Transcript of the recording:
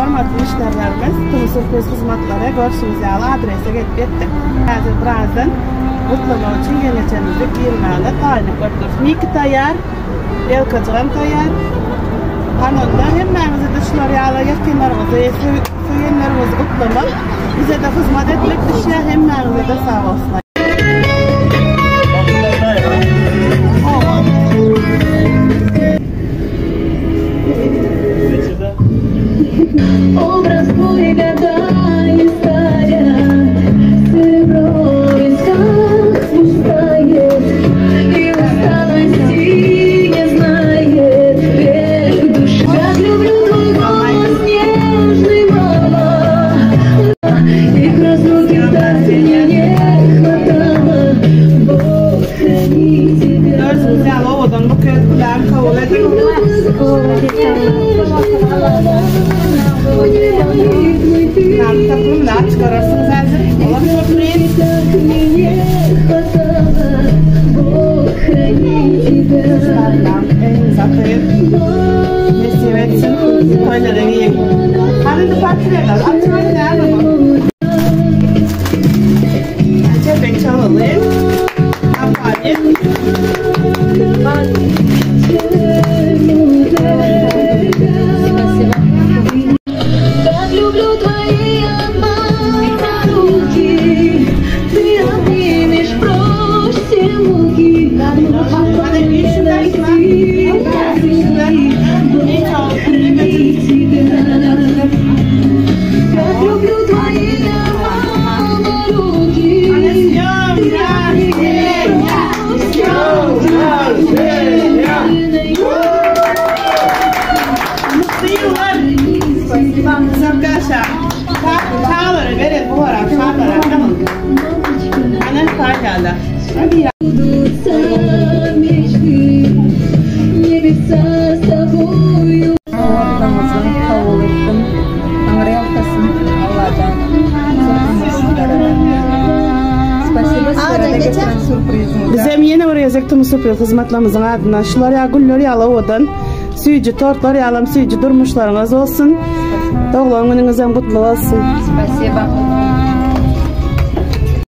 hormatly müşterilerimiz, tüm sürpriz hizmetlere görüşümüz yağlı adrese gittik. Hazır birazdan mutlama için geleceğimize girmeli tayinip götürürüz. Miki tayar, elkacıran tayar. Anında hemmemizi dışlar yağla yakınlarımızı, söyleyenlerimizi mutlama. Bize de hizmet etmek düşüyor, hemmemize de sağ olsun. Образ твой гадает старя, серебро в висках спускает, и усталости не знает, верь в душу. Как люблю твой голос нежный, мама, их разлуки так меня не хватало, Бог храни тебя. Takımlar çıkarırsınız hazır. Olan sofrayı. Kızlardan elinize koyup mesih etsin. Koyları yiyin. Hadi de partilerler. Açmayın ne yapalım. Cebek çalalım. Yapayım. Люблю твои обманные руки, ты обнимешь прочь все муки, найти тебя. Как люблю твои обманные руки, ты Çağları verin bu ara çağları tamam. Anne sağ geldi. Hadi ya. Ortamızın kavulursun, angrayaltasın Allah'tan. Спасибо, сюрпризimize. Bizim yeni oraya zektim sürpriz hizmetlerimizin adına şular ya güller ya lavudan. Süyücü tortlar yalam süyücü durmuşlarınız olsun. Doğulan gününüzden kutlu olsun. Спасибо.